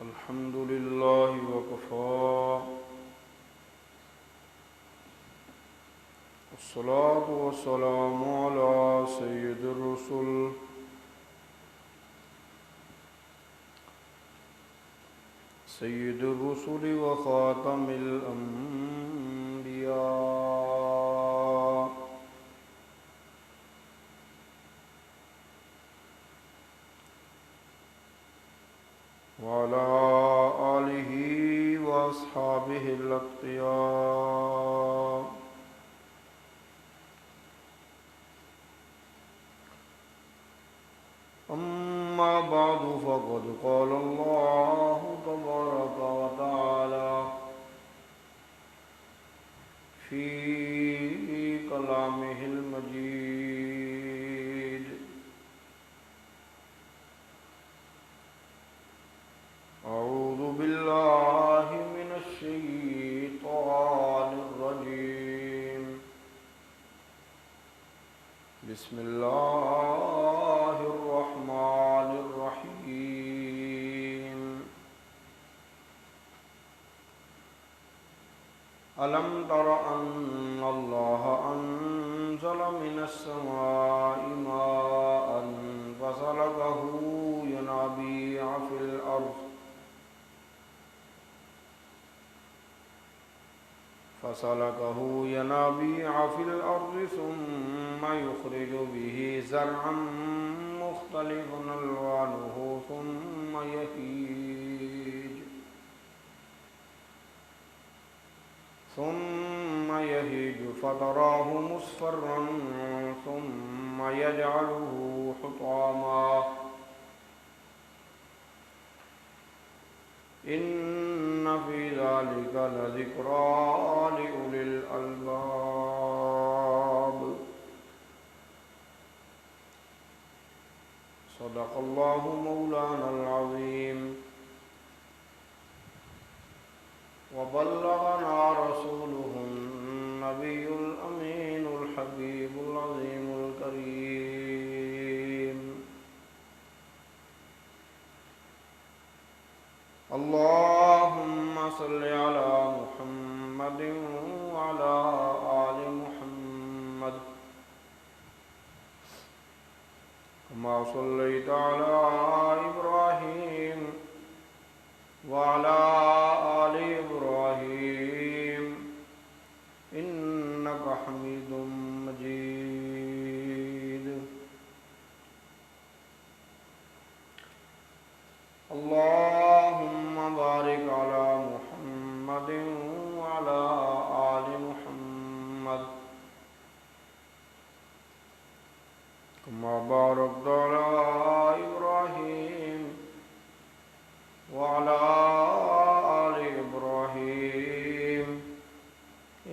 الحمد لله وكفى والصلاة والسلام على سيد الرسل وخاتم الأنبياء وعلى آله وأصحابه الأتقياء أما بعد فقد قال الله تبارك وتعالى في كلامه المجيد أعوذ بالله من الشيطان الرجيم بسم الله الرحمن الرحيم ألم تر أن الله أنزل من السماء ماء فسلكه ينابيع في الأرض ثم يخرج به زرعا مختلفا ألوانه ثم يهيج فتراه مصفرا ثم يجعله حطاما إن في ذلك لذكرى لأولي الألباب صدق الله مولانا العظيم وبلغنا رسوله النبي الأمين الحبيب العظيم الكريم اللهم صل على محمد وعلى آل محمد كما صليت على إبراهيم وعلى آل إبراهيم إنك حميد مجيد اللهم بارك على محمد وعلى آل محمد كما باركت على إبراهيم وعلى آل إبراهيم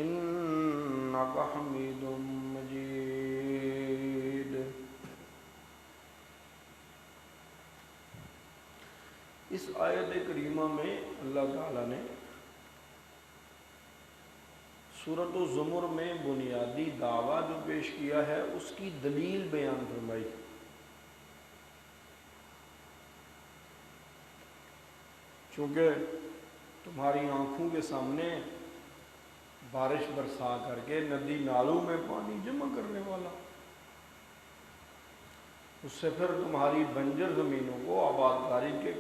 إنك حميد مجيد. اس آیت کریمہ میں اللہ تعالیٰ نے سورۃ الزمر میں بنیادی دعویٰ جو پیش کیا ہے اس کی دلیل بیان فرمائی. چونکہ تمہاری آنکھوں کے سامنے بارش برسا کر کے ندی نالوں میں پانی جمع کرنے والا، اس سے پھر تمہاری بنجر زمینوں کو آبادکاری کے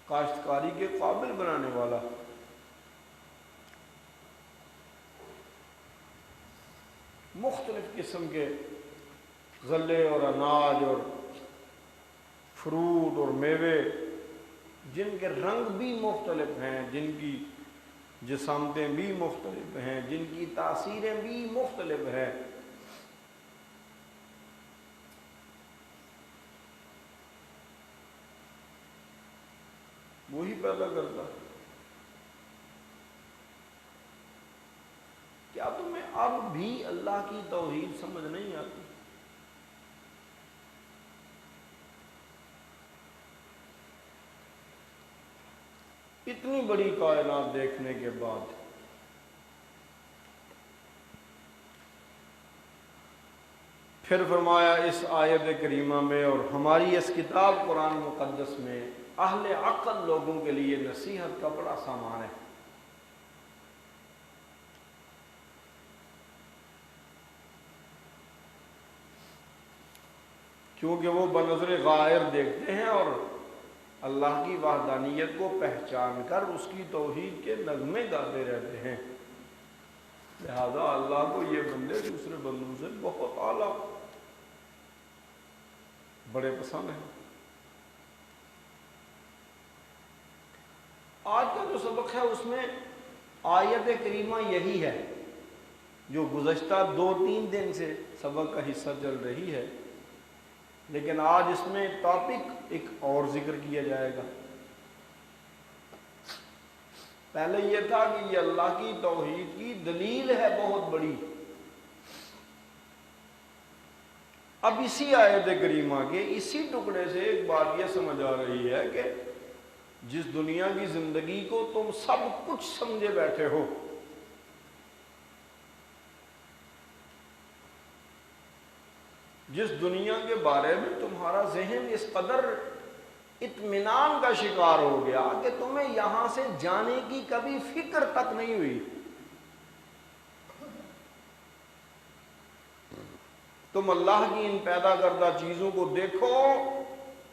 کاشتکاری کے قابل بنانے والا، مختلف قسم کے غلے اور اناج اور فروٹ اور میوے جن کے رنگ بھی مختلف ہیں، جن کی جسامتیں بھی مختلف ہیں، جن کی تاثیریں بھی مختلف ہیں، وہی پیدا کرتا ہے. کیا تمہیں اب بھی اللہ کی توحید سمجھ نہیں آتی؟ اتنی بڑی کائنات دیکھنے کے بعد پھر فرمایا اس آیت کریمہ میں اور ہماری اس کتاب قرآن مقدس میں اہل عقل لوگوں کے لیے نصیحت کا بڑا سامان ہے۔ کیونکہ وہ بنظر غائر دیکھتے ہیں اور اللہ کی وحدانیت کو پہچان کر اس کی توحید کے نغمے گاتے رہتے ہیں، لہذا اللہ کو یہ بندے دوسرے بندوں سے بہت اعلیٰ بڑے پسند ہیں۔ آج کا جو سبق ہے اس میں آیت کریمہ یہی ہے جو گزشتہ 2-3 دن سے سبق کا حصہ چل رہی ہے، لیکن آج اس میں ٹاپک ایک اور ذکر کیا جائے گا۔ پہلے یہ تھا کہ یہ اللہ کی توحید کی دلیل ہے بہت بڑی، اب اسی آیت کریمہ کے اسی ٹکڑے سے ایک بات یہ سمجھ آ رہی ہے کہ جس دنیا کی زندگی کو تم سب کچھ سمجھے بیٹھے ہو، جس دنیا کے بارے میں تمہارا ذہن اس قدر اطمینان کا شکار ہو گیا کہ تمہیں یہاں سے جانے کی کبھی فکر تک نہیں ہوئی، تم اللہ کی ان پیدا کردہ چیزوں کو دیکھو،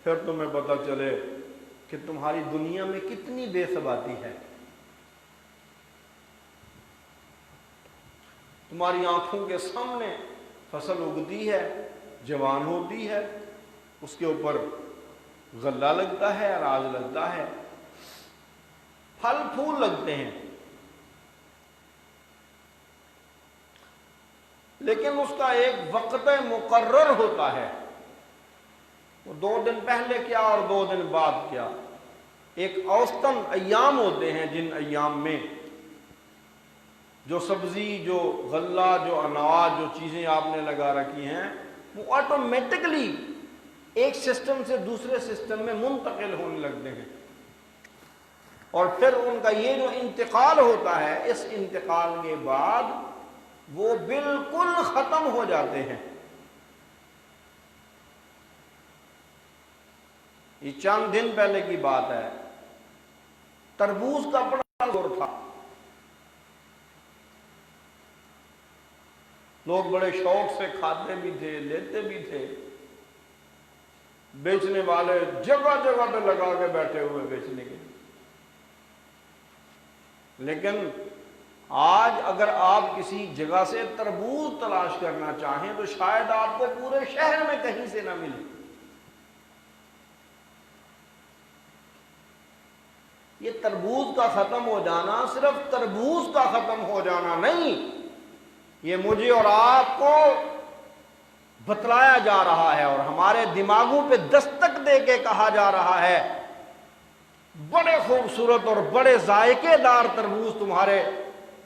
پھر تمہیں پتہ چلے کہ تمہاری دنیا میں کتنی بے ثباتی ہے۔ تمہاری آنکھوں کے سامنے فصل اگتی ہے، جوان ہوتی ہے، اس کے اوپر غلہ لگتا ہے، اناج لگتا ہے، پھل پھول لگتے ہیں، لیکن اس کا ایک وقت مقرر ہوتا ہے، وہ 2 دن پہلے کیا اور 2 دن بعد کیا، ایک اوسطاً ایام ہوتے ہیں جن ایام میں جو سبزی، جو غلہ، جو اناج، جو چیزیں آپ نے لگا رکھی ہیں وہ آٹومیٹکلی ایک سسٹم سے دوسرے سسٹم میں منتقل ہونے لگتے ہیں، اور پھر ان کا یہ جو انتقال ہوتا ہے، اس انتقال کے بعد وہ بالکل ختم ہو جاتے ہیں۔ یہ چند دن پہلے کی بات ہے، تربوز کا بڑا دور تھا، لوگ بڑے شوق سے کھاتے بھی تھے، لیتے بھی تھے، بیچنے والے جگہ جگہ پہ لگا کے بیٹھے ہوئے بیچنے کے۔ لیکن آج اگر آپ کسی جگہ سے تربوز تلاش کرنا چاہیں تو شاید آپ کو پورے شہر میں کہیں سے نہ ملے۔ یہ تربوز کا ختم ہو جانا صرف تربوز کا ختم ہو جانا نہیں، یہ مجھے اور آپ کو بتلایا جا رہا ہے اور ہمارے دماغوں پہ دستک دے کے کہا جا رہا ہے بڑے خوبصورت اور بڑے ذائقے دار تربوز تمہارے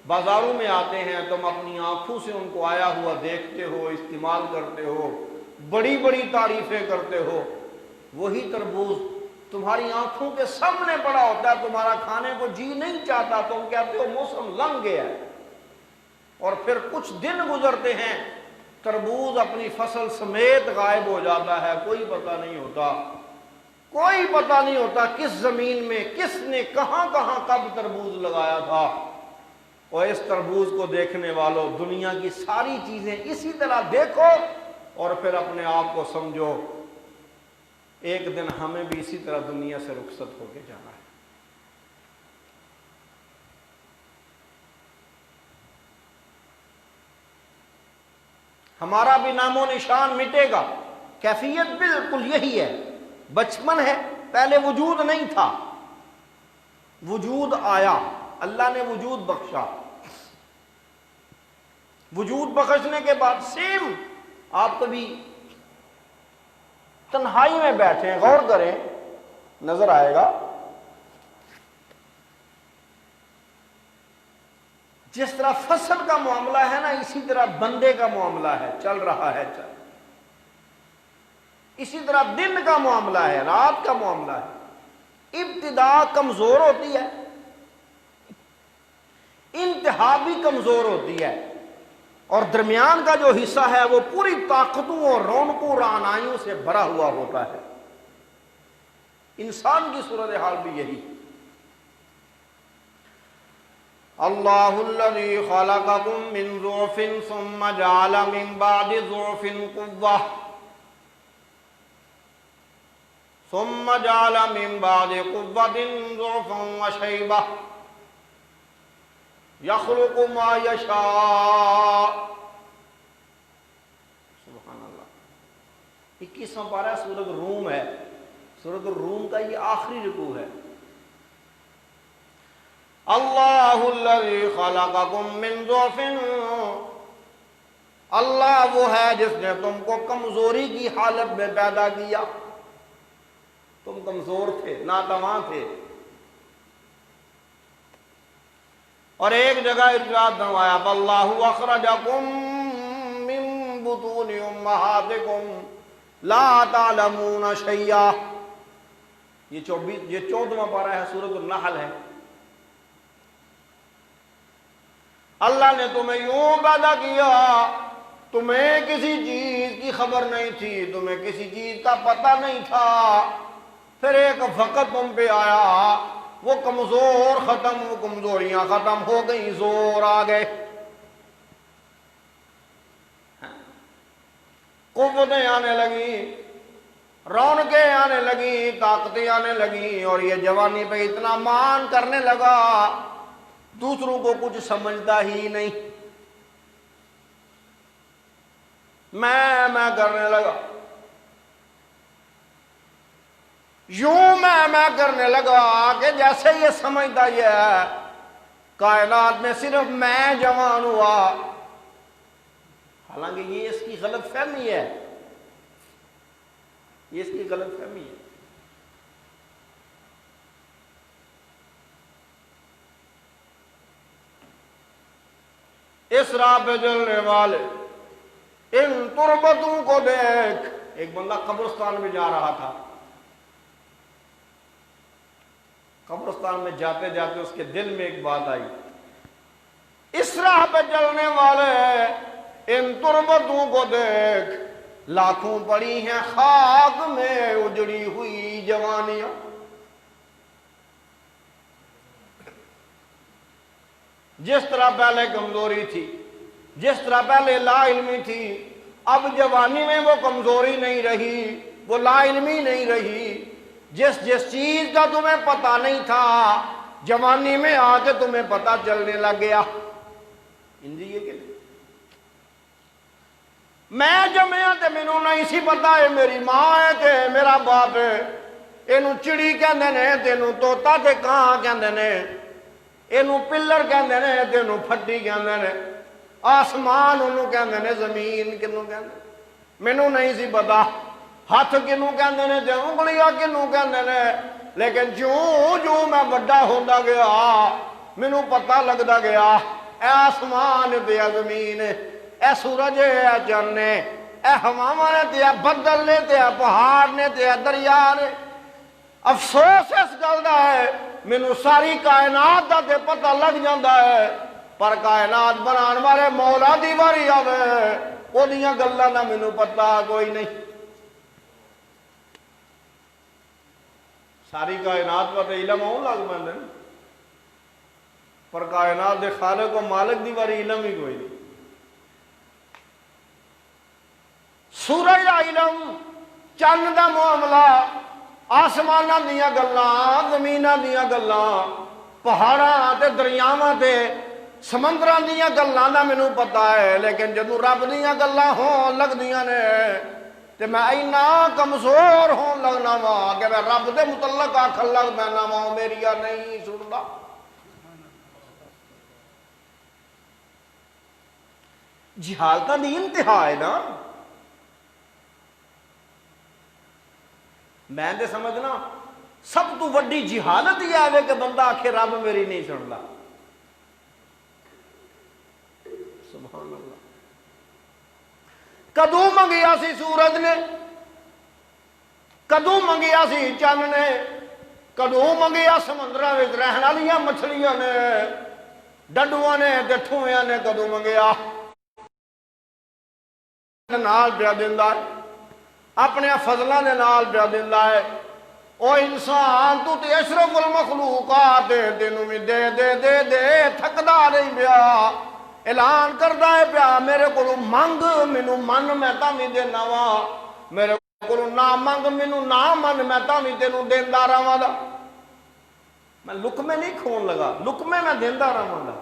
بازاروں میں آتے ہیں، تم اپنی آنکھوں سے ان کو آیا ہوا دیکھتے ہو، استعمال کرتے ہو، بڑی بڑی تعریفیں کرتے ہو، وہی تربوز تمہاری آنکھوں کے سامنے پڑا ہوتا ہے، تمہارا کھانے کو جی نہیں چاہتا، تم کہتے ہو موسم لنگ گیا ہے، اور پھر کچھ دن گزرتے ہیں، تربوز اپنی فصل سمیت غائب ہو جاتا ہے، کوئی پتہ نہیں ہوتا، کوئی پتہ نہیں ہوتا کس زمین میں کس نے کہاں کہاں کب تربوز لگایا تھا۔ اور اس تربوز کو دیکھنے والوں، دنیا کی ساری چیزیں اسی طرح دیکھو اور پھر اپنے آپ کو سمجھو ایک دن ہمیں بھی اسی طرح دنیا سے رخصت ہو کے جانا ہے۔ ہمارا بھی نام و نشان مٹے گا، کیفیت بالکل یہی ہے، بچپن ہے، پہلے وجود نہیں تھا، وجود آیا، اللہ نے وجود بخشا، وجود بخشنے کے بعد سیم آپ کبھی تنہائی میں بیٹھیں، غور کریں، نظر آئے گا جس طرح فصل کا معاملہ ہے نا، اسی طرح بندے کا معاملہ ہے، چل رہا ہے، اسی طرح دن کا معاملہ ہے، رات کا معاملہ ہے، ابتدا کمزور ہوتی ہے، انتہا بھی کمزور ہوتی ہے، اور درمیان کا جو حصہ ہے وہ پوری طاقتوں اور رونقوں رعنائیوں سے بھرا ہوا ہوتا ہے۔ انسان کی صورتحال بھی یہی۔ اللہ الذی خلقکم من ضعف ثم جعل من بعد ضعف قوة ثم جعل من بعد قوة ضعفا وشیبة یخلق ما یشاء۔ سبحان اللہ۔ 21واں پارہ سورۃ الروم ہے، سورۃ الروم کا یہ آخری رکوع ہے۔ اللہ الذی خلقکم من ضعف، اللہ وہ ہے جس نے تم کو کمزوری کی حالت میں پیدا کیا۔ تم کمزور تھے، ناتواں تھے۔ اور ایک جگہ ارشاد فرمایا واللہ اخرجکم من بطون امہاتکم لا تعلمون شیئا۔ یہ 14واں پارہ ہے، سورۃ النحل ہے۔ اللہ نے تمہیں یوں پیدا کیا، تمہیں کسی چیز کی خبر نہیں تھی، تمہیں کسی چیز کا پتہ نہیں تھا، پھر ایک وقت تم پہ آیا، وہ کمزور ختم، وہ کمزوریاں ختم ہو گئیں، زور آ گئے، قوتیں آنے لگیں، رونقیں آنے لگیں، طاقتیں آنے لگیں، اور یہ جوانی پہ اتنا مان کرنے لگا دوسروں کو کچھ سمجھتا ہی نہیں، میں کرنے لگا، یوں میں کرنے لگا کہ جیسے یہ سمجھتا یہ ہے کائنات میں صرف میں جوان ہوا، حالانکہ یہ اس کی غلط فہمی ہے، یہ اس کی غلط فہمی ہے۔ اس راہ پہ چلنے والے ان تربتوں کو دیکھ۔ ایک بندہ قبرستان میں جا رہا تھا، قبرستان میں جاتے جاتے اس کے دل میں ایک بات آئی، اس راہ پہ چلنے والے ان تربتوں کو دیکھ، لاکھوں پڑی ہیں خاک میں اجڑی ہوئی جوانیاں۔ جس طرح پہلے کمزوری تھی، جس طرح پہلے لا علمی تھی، اب جوانی میں وہ کمزوری نہیں رہی، وہ لا علمی نہیں رہی۔ جس چیز کا تمہیں پتہ نہیں تھا، جوانی میں آ کے تمہیں پتہ چلنے لگ گیا۔ یہ کہ میں جمعیاں تے مینوں نہیں سی پتا ہے میری ماں ہے تے میرا باپ ہے، اینوں چڑی کہندے نے، تینوں طوطا تے کاں کہندے نے، اینوں پلر کہندے نے، تینوں پھٹی کہندے نے، آسمان انہوں کہندے نے، زمین کنوں کہندے، مینوں نہیں سی پتا ہاتھ کنوں کہندے نے تے انگلیاں کنوں کہندے نے، لیکن جوں میں بڑا ہوندا گیا مینوں پتہ لگدا گیا اے آسمان تے زمین، اے سورج اے چن نے، اے ہواواں نے تے بدل نے تے پہاڑ نے تے دریا نے۔ افسوس اس گل دا ہے مینوں ساری کائنات دا تے پتہ لگ جاندا ہے، پر کائنات بنان والے مولا دی واری آوے او دیاں گلاں دا مینوں پتہ کوئی نہیں۔ ساری کائنات پر علم آن لگ پہ، پر کائنات دے خالق و مالک دی باری علم ہی کوئی نہیں۔ سورج دا علم، چند دا معاملہ، آسماناں دیاں گلاں، زمیناں دیاں گلاں، پہاڑاں تے دریاواں تے سمندراں دیاں گلاں دا مینوں پتا ہے، لیکن جدوں رب دیاں گلاں ہون لگدیاں نے تے میں اینا کمزور ہون لگنا وا کہ میں رب دے متعلق آکھن لگ پینا وا میریا نہیں سندا۔ جہالتاں دی انتہا ہے نا۔ میں تے سمجھنا سب تو وڈی جہالت یہ آوے کہ بندہ آکھے رب میری نہیں سندا۔ سبحان اللہ۔ کدوں منگیا سی سورج نے، کدوں منگیا سی چند نے، کدوں منگیا سمندراں وچ رہن والیاں مچھلیاں نے، ڈڈواں نے تے ٹھویاں نے کدوں منگیا؟ نال پیا دیندا ہے، اپنے فضلاں دے نال پیا دیندا ہے۔ او انسان تو تے اشرف المخلوقات تینوں بھی دے دے دے دے تھکدا نہیں پیا، اعلان کردا ہے پیا میرے کولوں منگ مینوں من میں تاں وی دینا وا، میرے کولوں نہ منگ مینوں نہ من میں تاں وی تینوں دیندا رہواں گا۔ میں لقمے نہیں کھون لگا، لقمے میں دیندا رہواں گا۔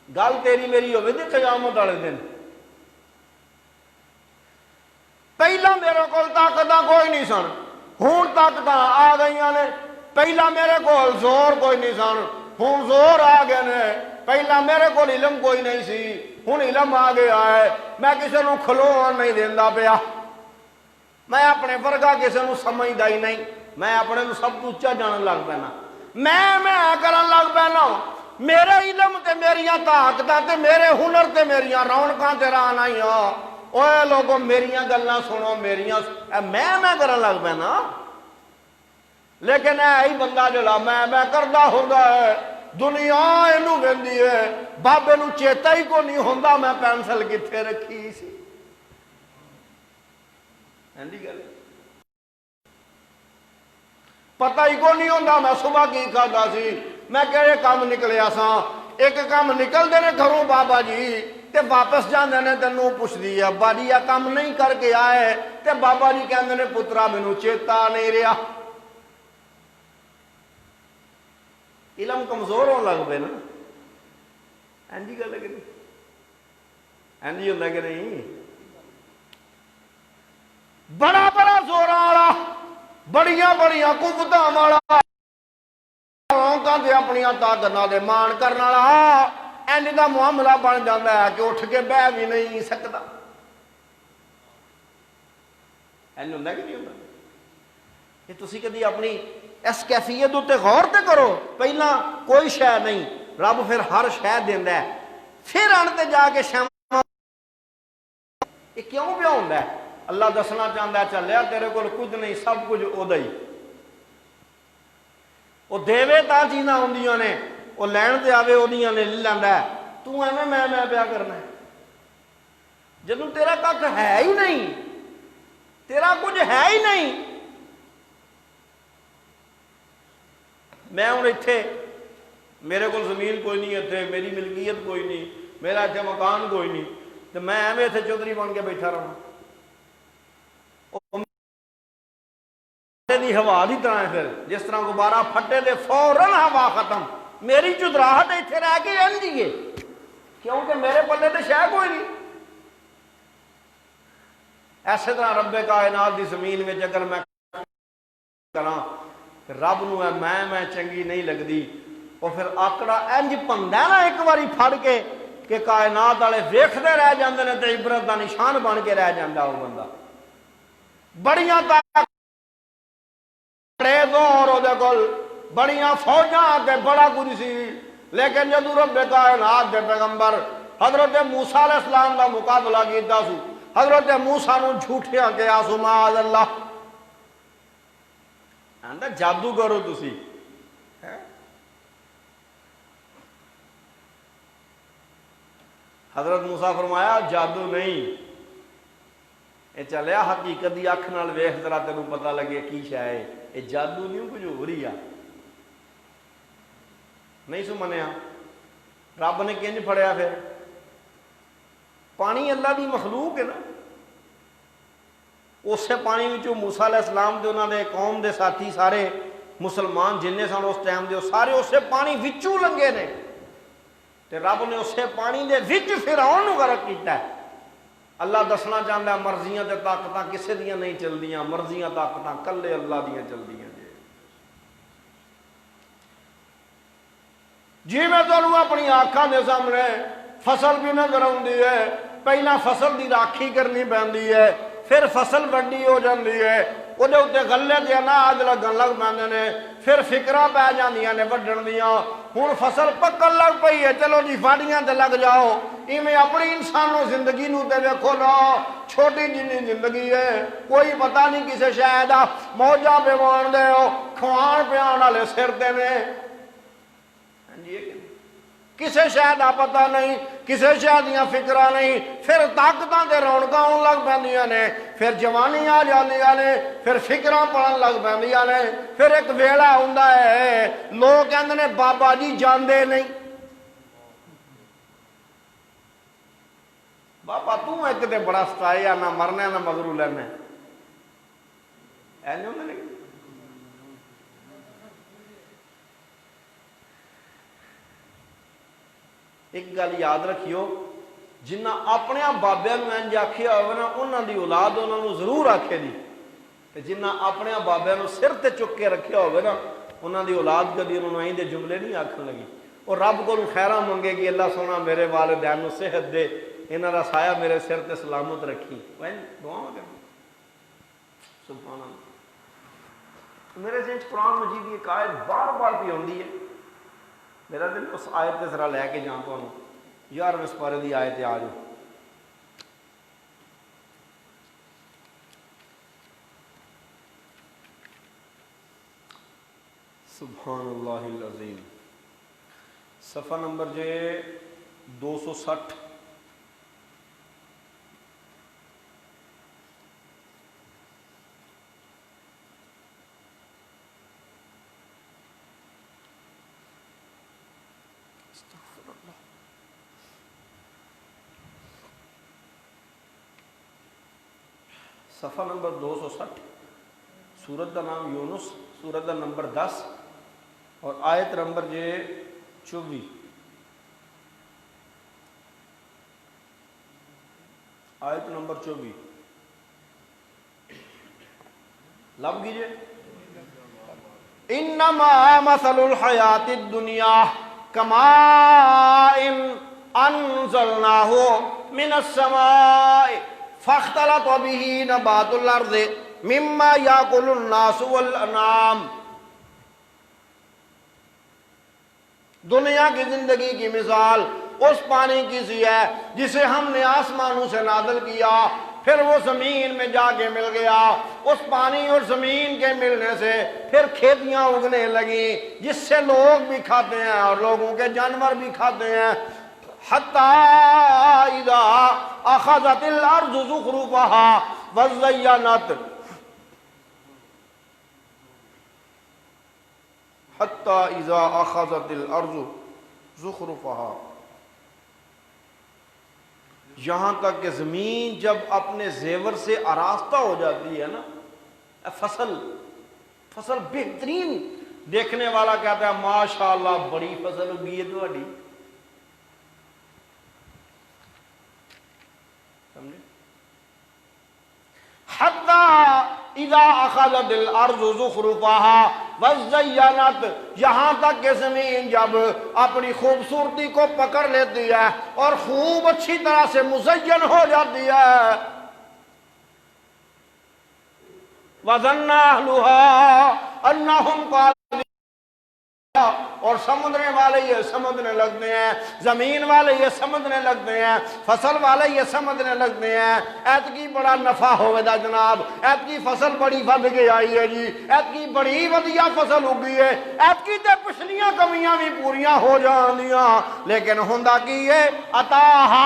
گل تیری میری ہوے تے قیامت والے دن پہلا میرے کول طاقتاں کوئی نہیں سن، ہوں طاقتاں آ گئیاں نے۔ پہلا میرے کول زور کوئی نہیں سن، ہوں زور آ گئے نے۔ پہلا میرے کول علم کوئی نہیں سی، ہوں علم آ گیا ہے۔ میں کسی نو کھلون نہیں دیندا پیا، میں اپنے ورگا کسی نو سمجھدا ہی نہیں، میں اپنے نو سب تو اچا جانن لگ پینا، میں کرن لگ پینا۔ میرے علم تے میریاں طاقتاں تے میرے ہنر تے میریاں رونقاں تے راہ نہیں ہو۔ اوے لوگوں میریاں گلاں سنو، میریاں میں کرن لگ پینا۔ لیکن ہی بندہ جڑا میں کردا ہوندا ہے، دنیا اینو ویندی ہے، بابے نو چیتا ہی کو نہیں ہوندا میں پینسل کتھے رکھی سی۔ ایندی گل پتہ ہی کو نہیں ہوندا میں صبح کی کھادا سی، میں کہڑے کام نکلیا سا۔ ایک کام نکلدے نے گھروں بابا جی تے واپس جاندے نے تے نو پوچھدی ہے ابا جی یہ کام نہیں کر کے آئے، تے بابا جی کہندے نے پترا مینوں چیتا نہیں رہا۔ علم کمزور ہون لگ پے نا، اینجی گل ہے کہ نہیں، اینجی ہوندا کہ نہیں۔ بڑا بڑا زوراں والا، بڑیاں بڑیاں قوتاں والا، لوکاں دے اپنی طاقتاں دے مان کرن والا، اینج دا معاملہ بن جاندا ہے کہ اٹھ کے بہ بھی نہیں سکدا۔ اینج ہوندا کہ نہیں ہوندا؟ یہ تسی کدی اپنی اس کیفیت تے غور تے کرو۔ پہلا کوئی شے نہیں، رب پھر ہر شے دیندا ہے، پھر ان تے جا کے شام یہ کیوں پیا ہوندا ہے؟ اللہ دسنا چاہتا ہے چلیا تیرے کول کچھ نہیں، سب کچھ اودہ ہی۔ وہ دیوے تا چیزاں ہوندیاں نے، وہ لین تے آوے اودیاں نے لے لیندا ہے، تو ایویں میں پیا کرنا ہے جدوں تیرا کچھ ہے ہی نہیں، تیرا کچھ ہے ہی نہیں۔ میں ہوں اتنے میرے کو زمین کوئی نہیں، اتنے میری ملکیت کوئی نہیں، میرا اتنے مکان کوئی نہیں، تو میں ایویں اتنے چودھری بن کے بیٹھا رہا دی ہوا دی طرح ہے۔ پھر جس طرح غبارہ پھٹے دے فوراً ہوا ختم، میری چدراہٹ اتنے رہ کے انجی ہے کیونکہ میرے پلے تو شے کوئی نہیں۔ ایسے طرح رب کائنات دی زمین میں اگر میں کراں رب نو ہے میں چنگی نہیں لگدی، وہ پھر آکڑا انج پندا نا ایک باری پھڑ کے کہ کائنات والے ویکھدے رہ جاندے نے تے عبرت دا نشان بن کے رہ جاندا وہ بندہ۔ بڑیاں بڑے دور وہ کول بڑیاں فوجاں تے بڑا کچھ سی، لیکن جدوں رب کائنات دے پیغمبر حضرت موسیٰ علیہ السلام دا مقابلہ کیتا سو، حضرت موسیٰ نو جھوٹیاں کہیا سو معاذ اللہ، آندا جادو کرو تسی۔ حضرت موسیٰ فرمایا جادو نہیں، اے چلیا حقیقت دی اکھ نال ویکھ ذرا تینوں پتہ لگے کی شے ہے، اے جادو نہیں کچھ ہو رہی ہے۔ نہیں سو منیا، رب نے کنج پھڑیا پھر؟ پانی اللہ دی مخلوق ہے نا، اسے پانی وچوں موسیٰ علیہ السلام دے انہاں دے قوم دے ساتھی سارے مسلمان جننے سن اس ٹائم دے سارے اسے پانی وچوں لنگے نے، تے رب نے اسے پانی دے وچ فرعون نو غرق کیتا ہے۔ اللہ دسنا چاہتا ہے مرضیاں تے طاقتاں کسے دیاں نہیں چلدیاں، مرضیاں طاقتاں کلے اللہ دیاں چلدیاں۔ جی میں تمہیں اپنی آنکھاں دے سامنے فصل بھی نظر آتی ہے، پہلا فصل دی راکھی کرنی پیندی ہے، پھر فصل وڈی ہو جاتی ہے، وہ گلے دے اناج لگن لگ پیندے نے، پھر فکراں پی جاندیاں نے وڈن دیاں، ہن فصل پکن لگ پئی ہے، چلو جی فاڑیاں تے لگ جاؤ۔ ایویں اپنی انسانوں زندگی نو تے ویکھو نا، چھوٹی جنی زندگی ہے، کوئی پتہ نہیں کسے شے دا، موجاں پیوان دے ہو، کھوان پیان والے سر تے نے۔ کسے شے دا پتہ نہیں، کسے شے دیاں فکراں نہیں، پھر طاقتاں تے رونقاں ہون لگ پیندیاں نے، پھر جوانی آ جاندیاں نے، پھر فکراں پڑن لگ پیندیاں نے، پھر ایک ویلا ہوندا ہے لوگ کہندے نے بابا جی جاندے نہیں، بابا تو ایک تے بڑا ستایا نہ مرنا نہ مگرو لینا اینے ہوندے نے۔ ایک گل یاد رکھیو، جنہ اپنے بابے نو انج آکھیا ہوئے نا انہاں دی اولاد انہاں نو ضرور آکھے دی، تے جنہ اپنے بابے نو سر تے چک کے رکھیا ہوئے نا انہاں دی اولاد کدی انہاں نو ایندے جملے نہیں آکھن لگی، اور رب کو خیراں منگے گی اللہ سونا میرے والدین نو صحت دے، انہاں دا سایہ میرے سر تے سلامت رکھی، دعاواں کریں سبحان اللہ۔ میرے ذہن قرآن مجید کی ایک آیت بار بار پہ ہوندی ہے، میرا دل اس آیت تے ذرا لے کے جان تو 11ویں سپارے دی آیت آ جاؤ۔ سبحان اللہ العظیم، صفحہ نمبر جو 260۔ صفحہ نمبر 260، سورت کا نام یونس، سورت کا نمبر 10 اور آیت نمبر 24۔ آیت نمبر 24 لب گیجئے۔ انما مثل الحیات الدنیا کماء انزلناہ من السماء فاختلط به نبات الارض مما یاکل الناس والانعام۔ دنیا کی زندگی کی مثال اس پانی کی سی ہے جسے ہم نے آسمانوں سے نازل کیا، پھر وہ زمین میں جا کے مل گیا، اس پانی اور زمین کے ملنے سے پھر کھیتیاں اگنے لگیں جس سے لوگ بھی کھاتے ہیں اور لوگوں کے جانور بھی کھاتے ہیں۔ حتی اذا اخذت الارض زخرفها وزینت، حتی اذا اخذت الارض زخرفها، یہاں تک کہ زمین جب اپنے زیور سے آراستہ ہو جاتی ہے نا، فصل بہترین، دیکھنے والا کہتا ہے ماشاءاللہ بڑی فصل اگی ہے تہاڈی، سمجھے؟ حتی اذا اخذت الارض زخرفها وزینت، یہاں تک کہ زمین جب اپنی خوبصورتی کو پکڑ لیتی ہے اور خوب اچھی طرح سے مزین ہو جاتی ہے، وَظَنَّ أَهْلُهَا أَنَّهُمْ قَادِرُونَ، اور سمجھنے والے یہ سمجھنے لگتے ہیں، زمین والے یہ سمجھنے لگتے ہیں، فصل والے یہ سمجھنے لگتے ہیں ایت کی بڑا نفع ہوئے دا جناب، ایت کی فصل بڑی ود کے آئی ہے جی، ایت کی بڑی ودیا فصل اگی ہے، ایت کی تے پچھلیاں کمیاں بھی پوریاں ہو جاندیاں، لیکن ہوندا کی ہے اتاہا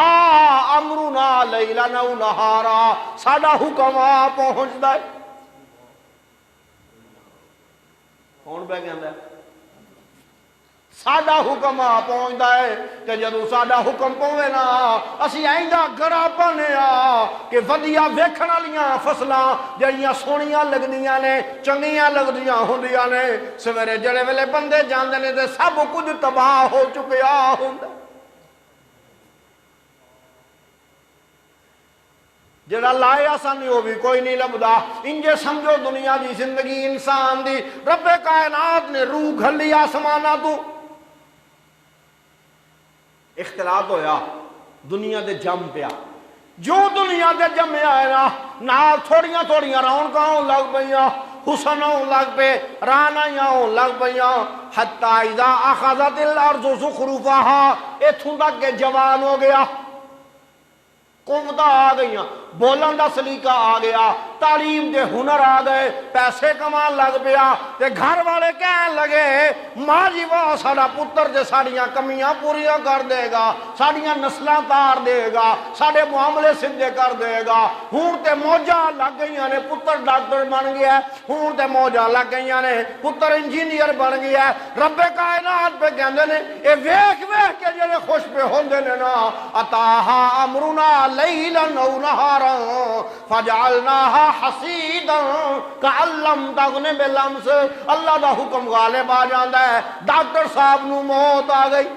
امرنا لیلن او نہارا، ساڈا حکم آ پہنچدا ہے۔ کون پہ کہندا ہے؟ ساڈا حکم آ پہنچدا ہے، تے جدوں ساڈا حکم پوے نا اسی ایندا گڑا پانے آ کہ ودیا ویکھن والیاں فصلاں جڑیاں سونیاں لگدیاں نے، چنگیاں لگدیاں ہوندیاں نے، سویرے جڑے ویلے بندے جاندے نے تے سب کچھ تباہ ہو چکیا ہوندا، جڑا لایا سن وہ بھی کوئی نہیں لبدا۔ انجے سمجھو دنیا دی زندگی انسان دی رب کائنات نے روح گھلی آسماناں تو، اختلاط ہویا، دنیا دے جم پیا، جو دنیا دے جمیا ہے نا نال تھوڑیاں تھوڑیاں رونقاں ہون لگ پیاں، حسن ہون لگ پے، رانائیاں ہون لگ پیاں، حتی اذا اخذت الارض زخرفها، ایتھوں تک کہ جوان ہو گیا، قوتاں آ گئیاں، بولن دا سلیقہ آ گیا، تعلیم دے ہنر آ گئے، پیسے کمان لگ پیا تے گھر والے کہن لگے ماں جی واہ ساڈا پتر تے ساڈیاں کمیاں پوریاں کر دے گا، ساڈیاں نسلاں تار دے گا، ساڈے معاملے سدھے کر دے گا۔ ہن تے موجاں لگ گئیاں نے، پتر ڈاکٹر بن گیا ہے، ہن تے موجاں لگ گئیاں نے، پتر انجینئر بن گیا ہے۔ رب کائنات پہ کہندے نے اے ویکھ ویکھ کے جڑے خوش پہ ہوندے نے نا، اتاہا امرنا لیلا او نہارا فجعلناها حصیدا کأن لم تغن بالامس۔ اللہ دا حکم غالب آ جاندا ہے، ڈاکٹر صاحب نو موت آ گئی،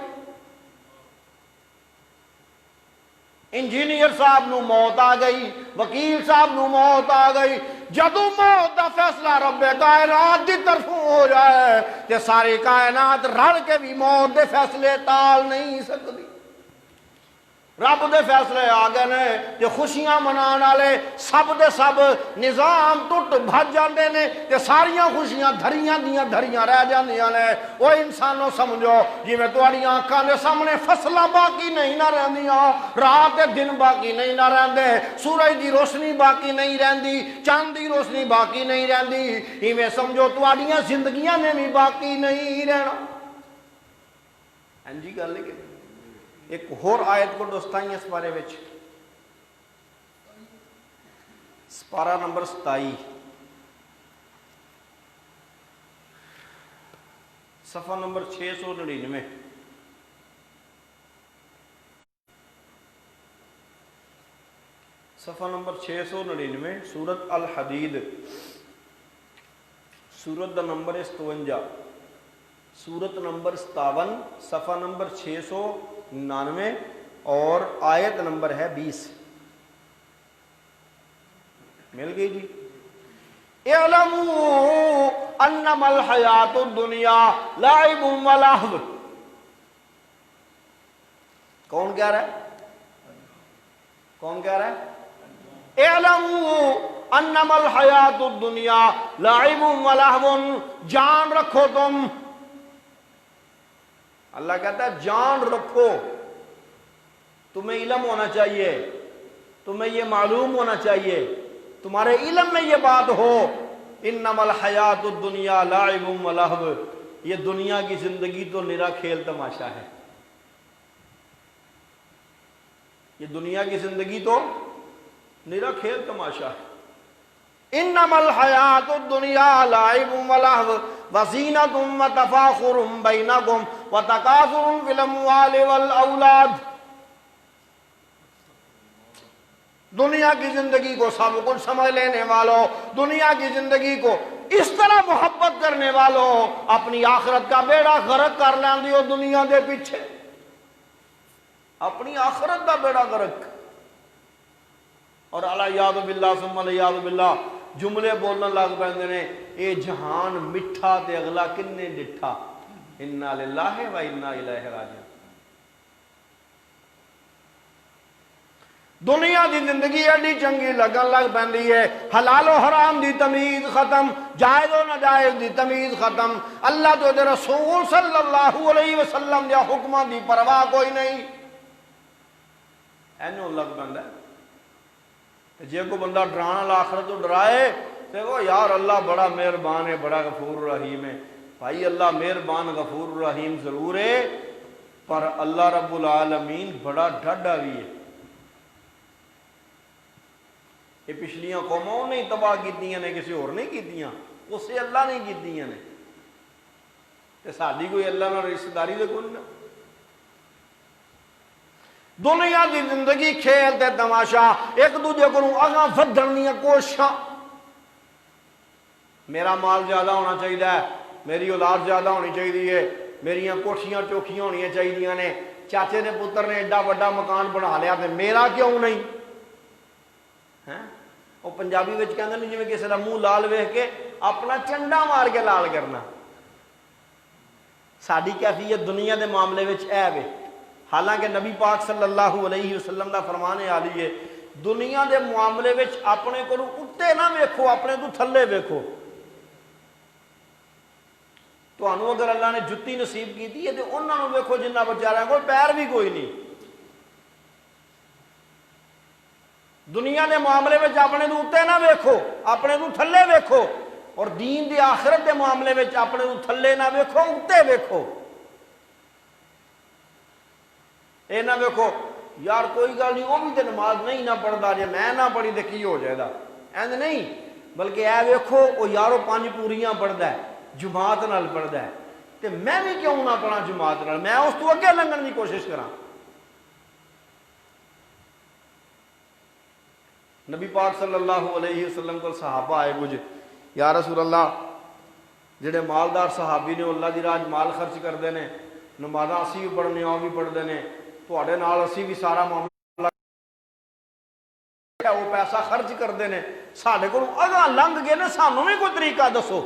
انجینئر صاحب نو موت آ گئی، وکیل صاحب نو موت آ گئی۔ جدو موت دا فیصلہ رب کائنات دی طرفوں ہو جائے تے ساری کائنات رل کے بھی موت دے فیصلے ٹال نہیں سکتی۔ رب دے فیصلے آ گئے نے تے خوشیاں منان والے سب دے سب نظام ٹوٹ بھج جاندے نے تے ساریاں خوشیاں دھریاں دیاں دھریاں رہ جاندیاں نے۔ او انسانوں سمجھو جویں تہاڈیاں آنکھاں دے سامنے فصلاں باقی نہیں نہ رہندیاں، رات تے دن باقی نہیں نہ رہندے، سورج دی روشنی باقی نہیں رہندی، چاند دی روشنی باقی نہیں رہندی، ایویں سمجھو تہاڈیاں زندگیاں نے بھی باقی نہیں رہنا۔ ہاں جی گل ہے۔ ایک اور آیت کو دوستائیں اس بارے وچ، سپارہ نمبر 27 صفحہ نمبر 699، صفحہ نمبر 699، سورت الحدید، سورت دا نمبر 57، سورت نمبر 57، صفحہ نمبر 699 اور آیت نمبر ہے 20۔ مل گئی جی۔ اعلموا انما الحیات الدنیا لعب و لہو۔ کون کہہ رہا ہے؟ کون کہہ رہا ہے؟ اعلموا انما الحیات الدنیا لعب و لہو، جان رکھو تم، اللہ کہتا ہے جان رکھو، تمہیں علم ہونا چاہیے، تمہیں یہ معلوم ہونا چاہیے، تمہارے علم میں یہ بات ہو، انما الحیات الدنیا لعب و لہو، یہ دنیا کی زندگی تو نرا کھیل تماشا ہے، یہ دنیا کی زندگی تو نرا کھیل تماشا ہے۔ انما الحیات الدنیا لعب و لہو وزینۃ وتفاخر بینکم وتکاثر فی الاموال والاولاد۔ دنیا کی زندگی کو سب کچھ سمجھ لینے والوں، دنیا کی زندگی کو اس طرح محبت کرنے والوں، اپنی آخرت کا بیڑا غرق کر لیندی ہو دنیا دے پیچھے، اپنی آخرت کا بیڑا غرق۔ اور الیاذ باللہ ثم الیاذ باللہ جملے بولنا لگ پیندے نے، اے جہان مٹھا تے اگلا کنے ڈٹھا، انا للہ و انا الیہ راجعون۔ دنیا دی زندگی ایڈی چنگی لگن لگ پیندی ہے، حلال و حرام دی تمیز ختم، جائز و ناجائز دی تمیز ختم، اللہ تو دے رسول صلی اللہ علیہ وسلم دے حکماں دی پرواہ کوئی نہیں، اینو لگ پیندا ہے۔ جے کو بندہ ڈرانا آخرت تو ڈرائے تو وہ یار اللہ بڑا مہربان ہے، بڑا غفور رحیم ہے۔ بھائی اللہ مہربان غفور رحیم ضرور ہے، پر اللہ رب العالمین بڑا ڈھڈا بھی ہے۔ یہ پچھلیاں قوموں نہیں تباہ کیتیاں نے، کسی اور نہیں کیتیاں، اسے اللہ نہیں کیتیاں نے، تے ساڈی کوئی اللہ نال رشتہ داری دے کوئی نہ۔ دنیا دی زندگی کھیل تے تماشا، ایک دوجے کو اگاں ودھن دیاں کوششاں، میرا مال زیادہ ہونا چاہیے، میری اولاد زیادہ ہونی چاہیے، میریاں کوٹھیاں چوکھیاں ہونیاں چاہیے نے، چاچے نے پتر نے ایڈا بڑا مکان بنا لیا تے میرا کیوں نہیں؟ وہ پنجابی وچ کہندے نے جویں کسی دا منہ لال ویکھ کے اپنا چنڈا مار کے لال کرنا۔ ساڈی کیفیت دنیا دے معاملے وچ اے وے، حالانکہ نبی پاک صلی اللہ علیہ وسلم دا فرمان عالی ہے، دنیا دے معاملے وچ اپنے کو اتے نہ ویکھو، اپنے تو تھلے ویکھو۔ تانوں اگر اللہ نے جتی نصیب کیتی ہے تے انہاں نوں ویکھو جنہاں بیچاریاں کول پیر بھی کوئی نہیں۔ دنیا دے معاملے میں اپنے تو اتنے نہ ویکھو، اپنے تو تھلے ویکھو، اور دین دی آخرت دے معاملے میں اپنے تو تھلے نہ ویکھو، اتنے ویکھو۔ اے نہ ویکھو یار کوئی گل نہیں، وہ بھی تو نماز نہیں نہ پڑھتا، جے میں نہ پڑھی تو کی ہو جائے گا، اینج نہیں، بلکہ اے ویکھو وہ یارو 5 پوریاں پڑھتا ہے، جماعت نال پڑھتا ہے، تو میں بھی کیوں نہ پڑھا جماعت نال، میں اس تو اگے لنگن کی کوشش کراں۔ نبی پاک صلی اللہ علیہ وسلم کو صحابہ آئے کچھ، یا رسول اللہ جڑے مالدار صحابی نے اللہ دی راہ مال خرچ کرتے ہیں، نمازاں اسی بھی پڑھنے وہ بھی پڑھتے ہیں، تواڈے نال اسی بھی سارا معاملہ وہ پیسہ خرچ کرتے ہیں، ساڈے کول اگاں لنگ گئے نے، سانوں بھی کوئی طریقہ دسو۔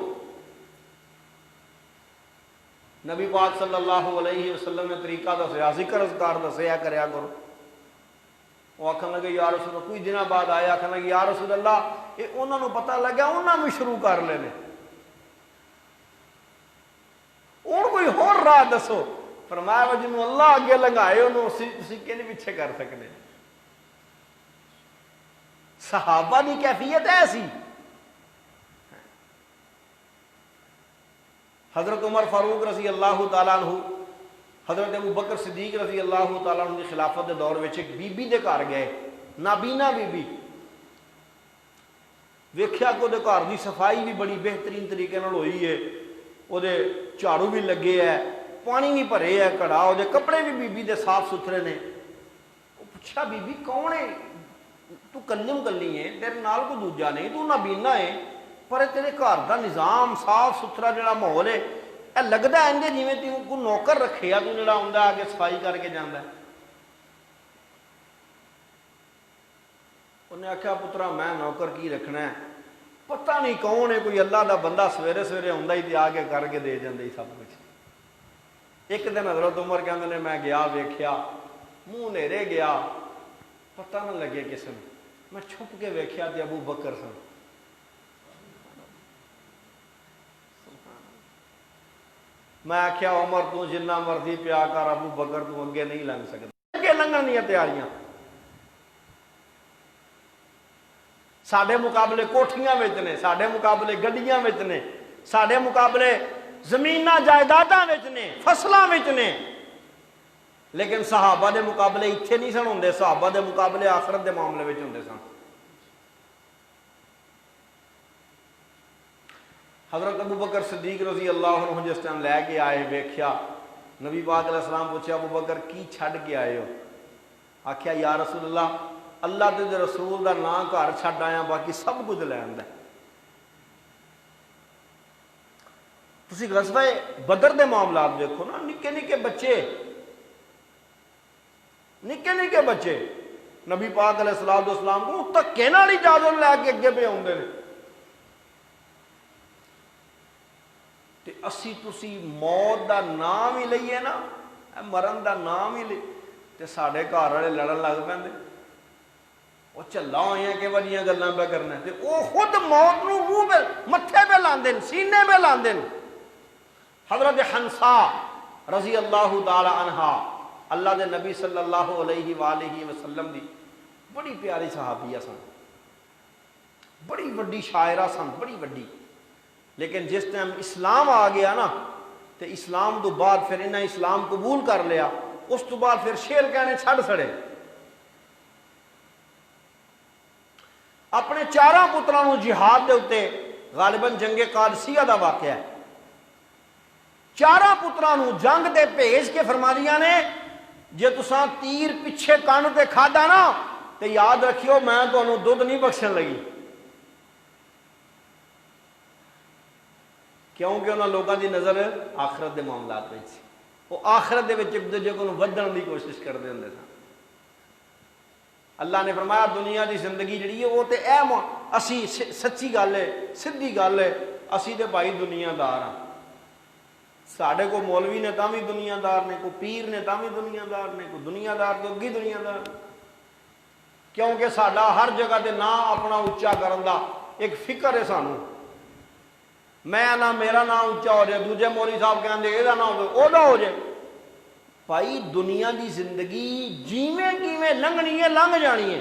نبی پاک صلی اللہ علیہ وسلم نے طریقہ دسیا، ذکر اذکار دسیا کریا کرو۔ وہ آخر لگے یا رسول اللہ، کچھ دنوں بعد آیا آخر لگے یا رسول اللہ یہ انہوں نے پتہ لگا انہوں بھی شروع کر لینے، اور کوئی ہور راہ دسو۔ فرمایا وہ جنہوں اللہ اگے لنگائے انہوں اسی کے نہیں پیچھے کر سکتے۔ صحابہ دی کیفیت ایسی۔ حضرت عمر فاروق رضی اللہ تعالیٰ عنہ، حضرت ابو بکر صدیق رضی اللہ تعالیٰ عنہ کی خلافت کے دور میں ایک بی بی دے گھر گئے، نابینا بی بی، ویکھیا کہ وہ گھر کی صفائی بھی بڑی بہترین طریقے نال ہوئی ہے، وہ جھاڑو بھی لگے ہے، پانی بھی بھرے ہے گھڑا، وہ کپڑے بھی بی بی دے صاف ستھرے نے۔ وہ پوچھا بی بی کون ہے، تو کلیم کلی ہے، تیرے نال کوئی دوجا نہیں، تو نابینا ہے، پر تیرے گھر دا نظام صاف ستھرا جڑا ماحول ہے اے لگدا ہے جی تو کوئی نوکر رکھے تو جڑا آندا آ کے صفائی کر کے جاندا ہے۔ انہیں آخیا پترا میں نوکر کی رکھنا ہے، پتہ نہیں کون ہے، کوئی اللہ دا بندہ سویرے سویرے آندا ہی تے آ کے کر کے دے جاندا ہی سب کچھ۔ ایک دن حضرت عمر کہندے نے میں گیا ویکھیا، منہ نیرے گیا، پتہ نہ لگے کسے نوں، میں چھپ کے ویکھیا تے ابو بکر سن۔ میں آخیا عمر تو جنہ مرضی پیا کر، ابو بکر تو اگے نہیں لنگ سکتا، اگے لنگن دیا تیاریاں۔ ساڈے مقابلے کوٹھیاں وچ نے، ساڈے مقابلے گڈیاں وچ نے، ساڈے مقابلے زمیناں جائیداداں وچ نے، فصلاں وچ نے، لیکن صحابہ دے مقابلے اتنے نہیں سن ہوندے، صحابہ دے مقابلے آخرت دے معاملے وچ ہوندے سن۔ حضرت ابو بکر صدیق رضی اللہ عنہ جس ٹائم لے کے آئے، ویکھیا نبی پاک علیہ السلام پوچھا ابو بکر کی چھڈ کے آئے ہو؟ آخیا یا رسول اللہ اللہ دے رسول دا نام گھر چھڈ آیا، باقی سب کچھ لے آندا ہے۔ تسی غزوہ بدر دے معاملات دیکھو نا، نکے نکے بچے، نکے نکے بچے نبی پاک علیہ السلام کو دھکے نال اجازت لے کے اگے پہ آندے نے، تے اسی تسی موت دا نام ہی لئیے نا، مرن دا نام ہی لئیے تے ساڈے گھر والے لڑن لگ پیندے، وہ چلا ہوئے کہ وجیاں گلاں پہ کرنا تے وہ خود موت نو منہ پہ متھے پہ لاندے سینے پہ لاندے۔ حضرت حنسا رضی اللہ تعالی عنہا اللہ دے نبی صلی اللہ علیہ وآلہ وسلم دی بڑی پیاری صحابیہ سن، بڑی وڈی شاعرہ سن، بڑی وڈی، لیکن جس ٹائم اسلام آ گیا نا تو اسلام تو بعد پھر انہیں اسلام قبول کر لیا، اس تو بعد پھر شعر کہنے چھڑ سڑے۔ اپنے 4 پتروں جہاد دے اتے غالباً جنگ قادسیہ دا واقعہ ہے، 4 پتروں جنگ دے بھیج کے فرما دیا نے جے تساں تیر پیچھے کان تے کھادا نا تے یاد رکھیو میں تانوں دودھ نہیں بخشن لگی، کیونکہ انہاں لوگوں دی نظر آخرت دے معاملات وچ، وہ آخرت دے وچ ایک دوجے کو ودھن دی کوشش کرتے ہوندے سن۔ اللہ نے فرمایا دنیا دی زندگی جڑی ہے وہ تے اسی سچی گل ہے، سیدھی گل ہے، اسی تے بھائی دنیا دار ہاں، ساڈے کو مولوی نے تاں بھی دنیا دار نے، کوئی پیر نے تاں بھی دنیا دار نے، کوئی دنیا دار تو اگی دنیا دار نے، کیونکہ ساڈا ہر جگہ تے نام اپنا اچا کرن دا ایک فکر ہے سانوں، میں نہ میرا نام اچا ہو جائے، دوجے مولی صاحب کہندے اے دا نام او دا ہو جائے۔ بھائی دنیا دی زندگی جیویں کیویں لنگنی ہے لنگ جانی ہے،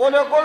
ਉਹਦੇ ਕੋਲ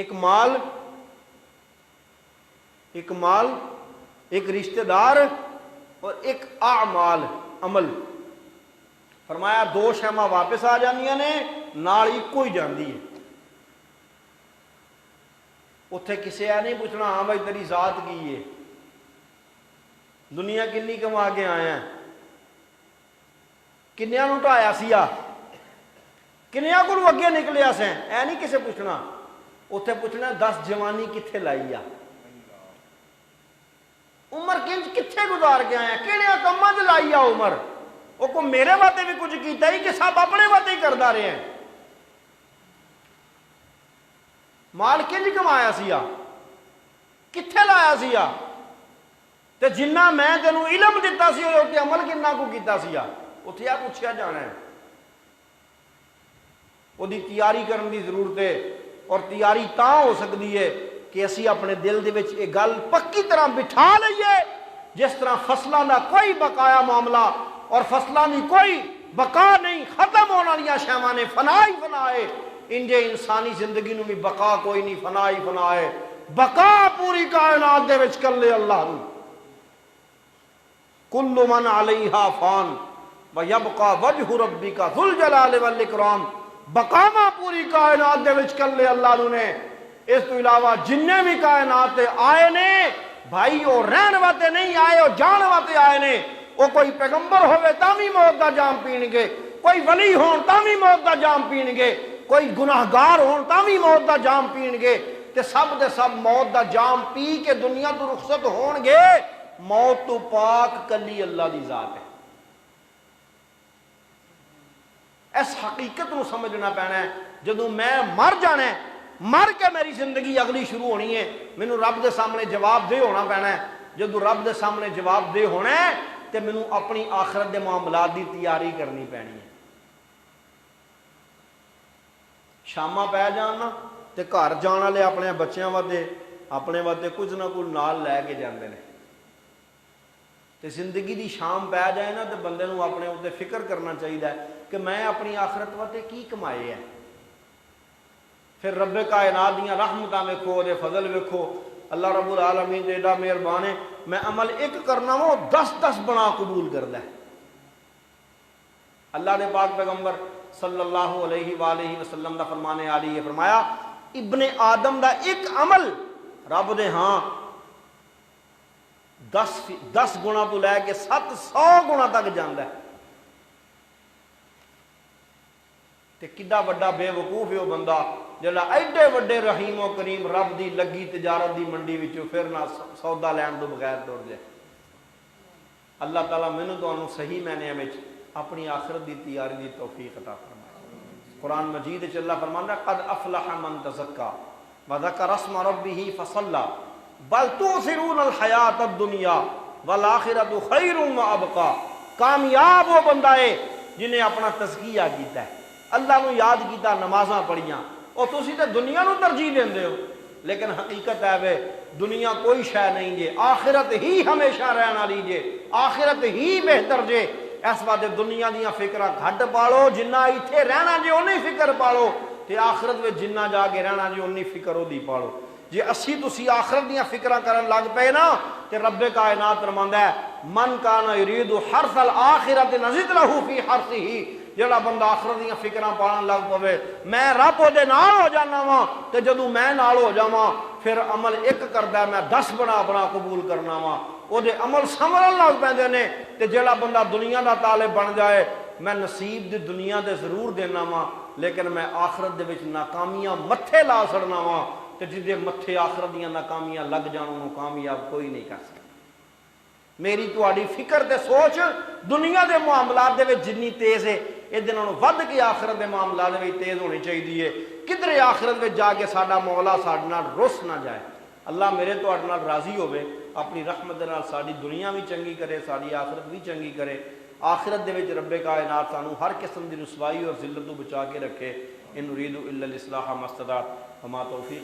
ایک مال، ایک رشتہ دار اور ایک اعمال عمل۔ فرمایا دو شیواں واپس آ جاندیاں نے، نال ایکو ہی جاندی ہے۔ اتنے کسے یہ نہیں پوچھنا ہاں بھائی تیری ذات کی ہے، دنیا کنی کما کے آیا ہے، کنیا نو ٹایا سیا، کنیا کو اگے نکلیا سیں، اے نہیں کسے پوچھنا۔ اتنے پوچھنا 10 جوانی کتنے لائی آ، عمر کنج کتنے گزار کے آیا، کہڑے کماں چ لائی آ عمر، وہ کو میرے واسطے بھی کچھ کیتا ہی کہ سب اپنے واسطے ہی کردا رہے ہیں۔ مال کنج کمایا سیا، کتنے لایا سیا، تے جنہ میں تینوں علم دیتا سی تے عمل کنا کو کیتا سیا، اتنے آ پوچھیا جانا ہے۔ وہ دی تیاری کرن دی ضرورت ہے، اور تیاری تاں ہو سکتی ہے کہ اسی اپنے دل دے وچ یہ گل پکی طرح بٹھا لئیے، جس طرح فصلوں کا کوئی بقایا معاملہ اور فصلوں کی کوئی بقا نہیں، ختم ہونے والی شیواں نے فنا ہی فنا ہے، انجے انسانی زندگی نو بھی بقا کوئی نہیں، فنا ہی فنا ہے۔ بقا پوری کائنات دے وچ کلے اللہ نو، کل من علیہا فان ویبقى وجہ ربک ذو الجلال والاکرام۔ بقاوا پوری کائنات دے وچ کلے اللہ نو نے، اس تو علاوہ جننے بھی کائنات آئے نے بھائی وہ رہن واسطے نہیں آئے، وہ جان واسطے آئے نے۔ وہ کوئی پیغمبر ہوئے تاں بھی موت دا جام پین گے، کوئی ولی ہون تاں بھی موت دا جام پین گے، کوئی گناہگار ہون تاں بھی موت دا جام پین گے، تے سب دے سب موت دا جام پی کے دنیا تو رخصت ہون گے۔ موت تو پاک کلی اللہ دی ذات ہے۔ اس حقیقت نو سمجھنا پینا ہے، جدوں میں مر جانا ہے، مر کے میری زندگی اگلی شروع ہونی ہے، مینوں رب دے سامنے جواب دہ ہونا پینا ہے۔ جدوں رب دے سامنے جواب دہ ہونا ہے تے مینوں اپنی آخرت دے معاملات دی تیاری کرنی پینی ہے۔ شاماں پہ جانا تے گھر جان والے اپنے بچیاں واسطے اپنے واسطے کچھ نہ کچھ نال لے کے جاندے نے، تے زندگی دی شام پہ جائے نا تے بندے نوں اپنے اوتے فکر کرنا چاہیے کہ میں اپنی آخرت واسطے کی کمائے ہے۔ پھر رب کائنات دیاں رحمتاں ویکھو، دے فضل ویکھو، اللہ رب العالمین دے ایڈا مہربان ہے، میں عمل ایک کرنا وہ 10 بنا قبول کردا ہے۔ اللہ دے پاک پیغمبر صلی اللہ علیہ وآلہ وسلم دا فرمانے عالی ہے، فرمایا ابن آدم دا ایک عمل رب دے ہاں 10 گنا تو لے کے 700 گنا تک جاندا ہے۔ تے کڈا وڈا بے وقوف ہے وہ بندہ جڑا ایڈے وڈے رحیم و کریم رب دی لگی تجارت دی منڈی وچوں پھر نہ سودا لین تو بغیر ٹر جائے۔ اللہ تعالیٰ مینوں تانوں صحیح معنی وچ اپنی آخرت دی تیاری دی توفیق عطا فرمائے۔ قرآن مجید وچ اللہ فرماندا قد افلح من تزکا وذکر اسم ربہ فصلی بل تؤثرون الحیات الدنیا والآخرۃ خیر وابقی۔ کامیاب وہ بندہ ہے جنہیں اپنا تزکیہ کیتا ہے، اللہ نو یاد کیتا، نمازاں پڑھیاں، اور تسی تے دنیا نو ترجیح دیندے ہو، لیکن حقیقت ہے وے دنیا کوئی شے نہیں جے، آخرت ہی ہمیشہ رہن والی جے، آخرت ہی بہتر جے۔ اس واسطے دنیا دیاں فکراں گھٹ پالو، جنہ ایتھے رہنا جے اونی فکر پالو، تے آخرت وچ جنہ جا کے رہنا جے اونی فکر اودی پالو۔ جے اسی تسی آخرت دیاں فکراں کرن لگ پئے نا تے رب کائنات فرماندا ہے من کان یرید حرث الآخرۃ نزد لہ فی حرثہ۔ جڑا بندہ آخرت دیاں فکراں پالن لگ پوے میں رب دے نال ہو جانا وا، تے جدوں میں نال ہو جاواں پھر عمل ایک کردا میں 10 بنا قبول کرنا وا، او دے عمل سمرن لگ پیندے نے۔ تے جڑا بندہ دنیا دا طالب بن جائے میں نصیب دی دنیا دے ضرور دینا وا، لیکن میں آخرت دے وچ ناکامیاں متھے لا چھڑنا وا، تے جدے متھے آخرت دیاں ناکامیاں لگ جان انہوں کامیاب کوئی نہیں کر سکتا۔ میری تہاڈی فکر تے سوچ دنیا دے معاملات دے وچ جنی تیز ہے یہ دنوں ود کے آخرت دے معاملات دے وچ تیز ہونی چاہیے۔ کدھر آخرت وچ جا کے ساڈا مولا ساڈے نال رس نہ جائے۔ اللہ میرے تہاڈے نال راضی ہوے، اپنی رحمت دے نال ساڈی دنیا بھی چنگی کرے، ساڈی آخرت بھی چنگی کرے۔ آخرت دے وچ رب کائنات سانو ہر قسم دی رسوائی اور ذلت تو بچا کے رکھے۔ ان نريد الا الاصلاح ما استطعت وما توفیق